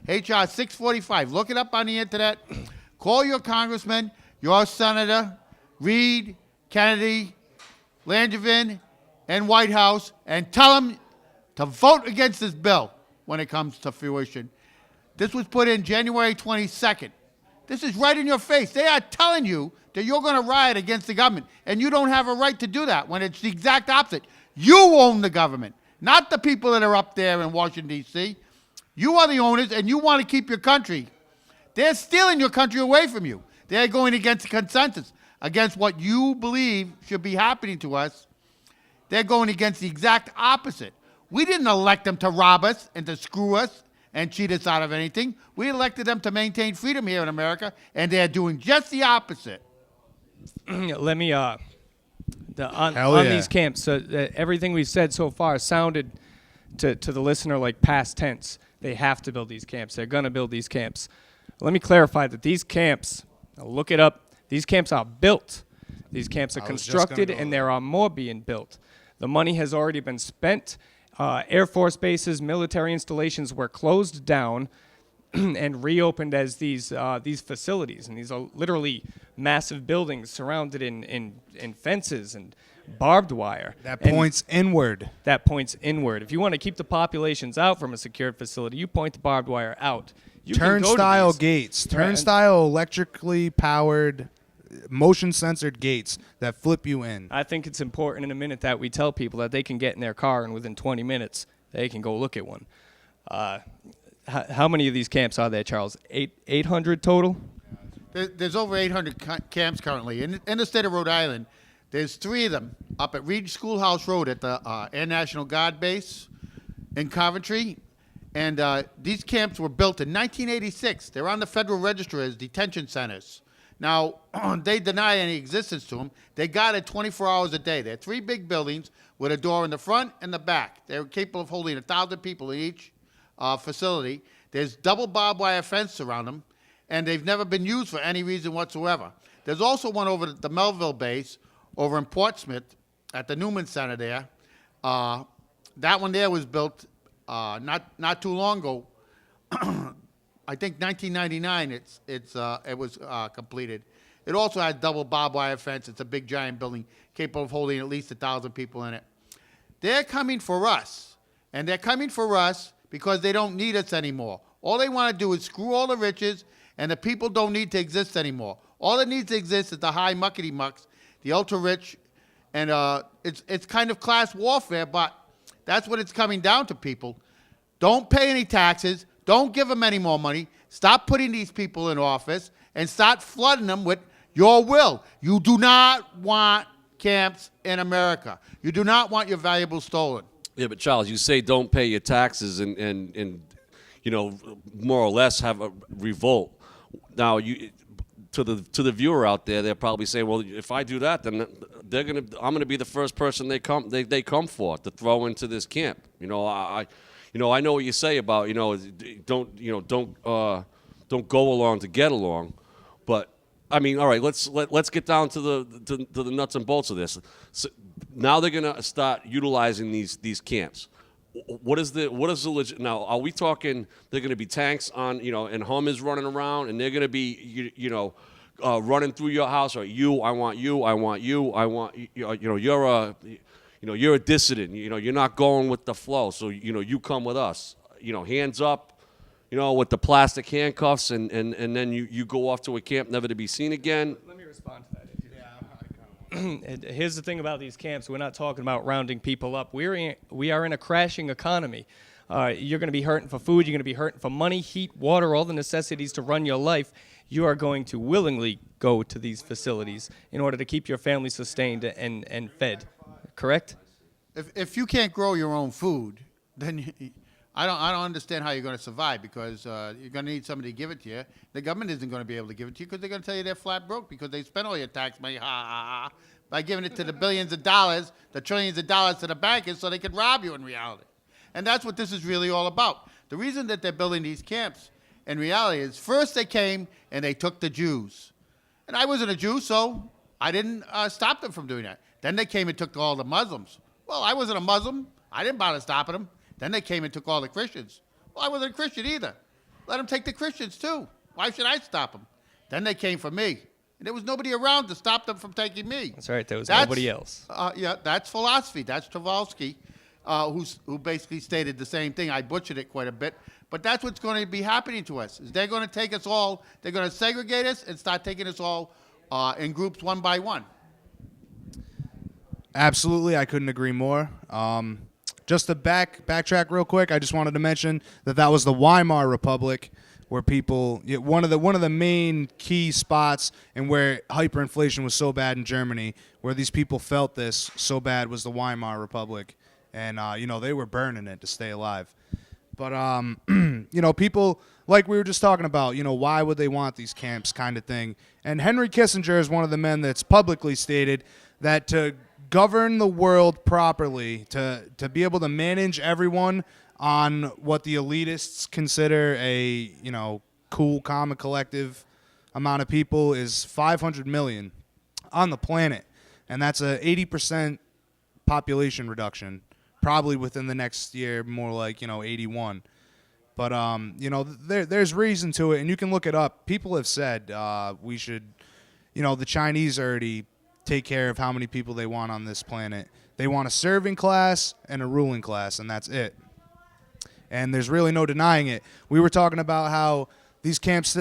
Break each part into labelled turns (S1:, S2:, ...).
S1: H.R. 645. Look it up on the internet. Call your congressman, your senator, Reid, Kennedy, Langevin, and White House, and tell them to vote against this bill when it comes to fruition. This was put in January 22nd. This is right in your face. They are telling you that you're going to riot against the government, and you don't have a right to do that when it's the exact opposite. You own the government, not the people that are up there in Washington, D.C. You are the owners, and you want to keep your country. They're stealing your country away from you. They're going against the consensus, against what you believe should be happening to us. They're going against the exact opposite. We didn't elect them to rob us and to screw us and cheat us out of anything. We elected them to maintain freedom here in America, and they're doing just the opposite.
S2: Let me, on these camps, so everything we've said so far sounded to the listener like past tense. They have to build these camps. They're going to build these camps. Let me clarify that these camps, look it up, these camps are built. These camps are constructed, and there are more being built. The money has already been spent. Air Force bases, military installations were closed down and reopened as these facilities. And these are literally massive buildings surrounded in fences and barbed wire.
S3: That points inward.
S2: That points inward. If you want to keep the populations out from a secured facility, you point the barbed wire out.
S3: Turnstile gates. Turnstile electrically powered, motion censored gates that flip you in.
S2: I think it's important in a minute that we tell people that they can get in their car and within 20 minutes they can go look at one. How many of these camps are there, Charles? 800 total?
S1: There's over 800 camps currently. In the state of Rhode Island, there's 3 of them up at Reed Schoolhouse Road at the Air National Guard base in Coventry. And these camps were built in 1986. They're on the Federal Register as detention centers. Now, they deny any existence to them. They got it 24 hours a day. They're 3 big buildings with a door in the front and the back. They're capable of holding 1,000 people in each facility. There's double barbed wire fence around them, and they've never been used for any reason whatsoever. There's also one over at the Melville base over in Portsmouth at the Newman Center there. That one there was built not too long ago. I think 1999 it was completed. It also has double barbed wire fence. It's a big giant building capable of holding at least 1,000 people in it. They're coming for us, and they're coming for us because they don't need us anymore. All they want to do is screw all the riches, and the people don't need to exist anymore. All that needs to exist is the high muckety mucks, the ultra rich, and it's kind of class warfare, but that's what it's coming down to, people. Don't pay any taxes. Don't give them any more money. Stop putting these people in office and start flooding them with your will. You do not want camps in America. You do not want your valuables stolen.
S4: Yeah, but Charles, you say don't pay your taxes and you know, more or less have a revolt. Now, to the viewer out there, they're probably saying, well, if I do that, then I'm gonna be the first person they come for to throw into this camp. You know, I know what you say about, don't go along to get along, but I mean, all right, let's get down to the nuts and bolts of this. So now they're gonna start utilizing these camps. What is the legit? Now, are we talking they're gonna be tanks on, and Hummers running around, and they're gonna be running through your house, or I want you're a dissident. You're not going with the flow. So you come with us. Hands up. With the plastic handcuffs, and then you go off to a camp never to be seen again.
S2: Let me respond to that. Here's the thing about these camps. We're not talking about rounding people up. We are in a crashing economy. You're going to be hurting for food. You're going to be hurting for money, heat, water, all the necessities to run your life. You are going to willingly go to these facilities in order to keep your family sustained and fed. Correct?
S1: If you can't grow your own food, then I don't understand how you're going to survive, because you're going to need somebody to give it to you. The government isn't going to be able to give it to you because they're going to tell you they're flat broke because they spent all your tax money by giving it to the billions of dollars, the trillions of dollars to the bankers so they could rob you in reality. And that's what this is really all about. The reason that they're building these camps in reality is first they came and they took the Jews. And I wasn't a Jew, so I didn't stop them from doing that. Then they came and took all the Muslims. Well, I wasn't a Muslim. I didn't bother stopping them. Then they came and took all the Christians. Well, I wasn't a Christian either. let them take the Christians too. Why should I stop them? Then they came for me. And there was nobody around to stop them from taking me.
S2: That's right. There was nobody else.
S1: Yeah, that's philosophy. That's Travolsky, who basically stated the same thing. I butchered it quite a bit. But that's what's going to be happening to us. Is they're going to take us all, they're going to segregate us and start taking us all in groups one by one.
S3: Absolutely, I couldn't agree more. Just to backtrack real quick, I just wanted to mention that was the Weimar Republic, where people one of the main key spots and where hyperinflation was so bad in Germany, where these people felt this so bad was the Weimar Republic, and they were burning it to stay alive. But people like we were just talking about, why would they want these camps kind of thing? And Henry Kissinger is one of the men that's publicly stated that to govern the world properly, to be able to manage everyone on what the elitists consider a, cool, calm, and collective amount of people is 500 million on the planet. And that's a 80% population reduction, probably within the next year, more like, 81. But, there's reason to it, and you can look it up. People have said we should, the Chinese already take care of how many people they want on this planet. They want a serving class and a ruling class, and that's it. And there's really no denying it. We were talking about how these camps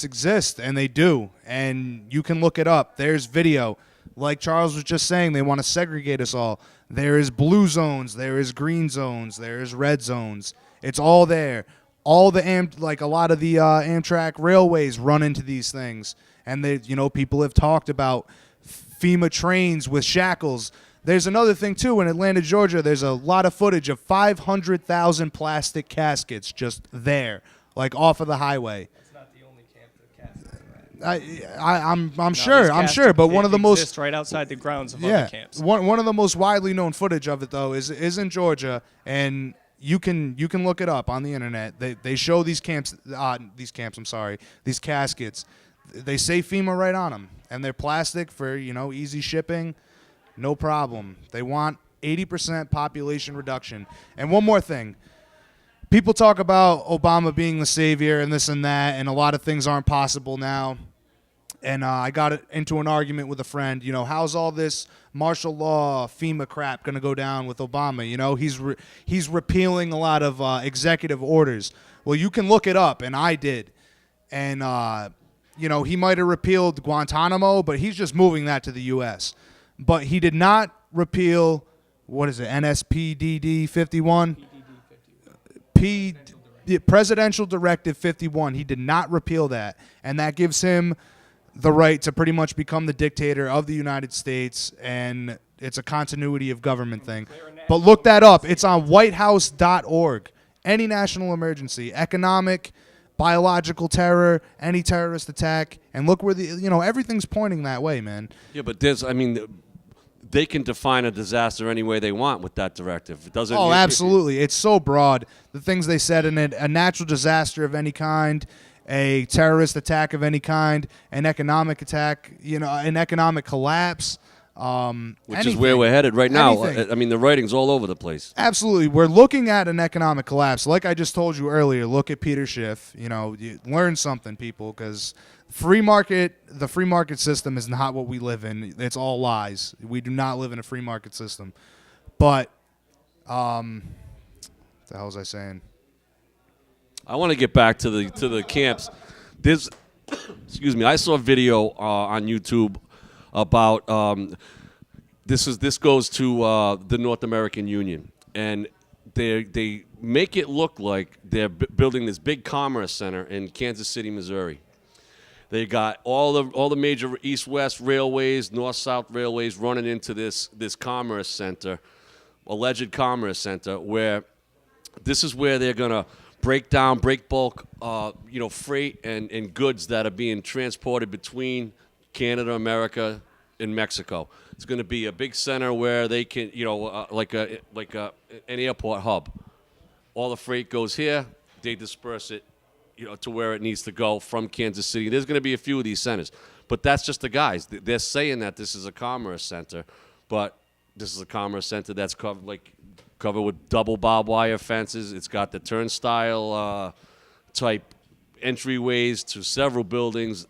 S3: exist, and they do. And you can look it up. There's video. Like Charles was just saying, they want to segregate us all. There is blue zones. There is green zones. There is red zones. It's all there. All the a lot of the Amtrak railways run into these things. And they, people have talked about FEMA trains with shackles. There's another thing, too. In Atlanta, Georgia, there's a lot of footage of 500,000 plastic caskets just there, like off of the highway.
S2: That's not the only camp that caskets.
S3: I'm sure, but one of the most
S2: right outside the grounds of other camps.
S3: One of the most widely known footage of it though is in Georgia, and you can look it up on the internet. They show these caskets. They say FEMA right on them, and they're plastic for easy shipping. No problem. They want 80% population reduction. And one more thing. People talk about Obama being the savior and this and that, and a lot of things aren't possible now. And I got into an argument with a friend. How's all this martial law, FEMA crap going to go down with Obama? He's repealing a lot of executive orders. Well, you can look it up, and I did. And, he might have repealed Guantanamo, but he's just moving that to the U.S., but he did not repeal, NSPDD 51? Presidential Directive 51. He did not repeal that. And that gives him the right to pretty much become the dictator of the United States. And it's a continuity of government thing. But look that up. It's on whitehouse.org. Any national emergency, economic, biological terror, any terrorist attack, and look where everything's pointing that way, man.
S4: Yeah, but they can define a disaster any way they want with that directive. It doesn't.
S3: Oh, absolutely. It's so broad. The things they said in it: a natural disaster of any kind, a terrorist attack of any kind, an economic attack, an economic collapse.
S4: Which is where we're headed right now.
S3: Anything.
S4: The writing's all over the place.
S3: Absolutely. We're looking at an economic collapse. Like I just told you earlier, look at Peter Schiff. You learn something, people, because the free market system is not what we live in. It's all lies. We do not live in a free market system. But, what the hell was I saying?
S4: I want to get back to the camps. Excuse me. I saw a video on YouTube about this goes to the North American Union, and they make it look like they're building this big commerce center in Kansas City, Missouri. They got all the major east-west railways, north-south railways running into this commerce center, alleged commerce center, where this is where they're gonna break bulk, freight and goods that are being transported between Canada, America, and Mexico. It's going to be a big center where they can, like an airport hub. All the freight goes here. They disperse it, to where it needs to go from Kansas City. There's going to be a few of these centers, but that's just the guys. They're saying that this is a commerce center, but this is a commerce center that's covered with double barbed wire fences. It's got the turnstile type entryways to several buildings.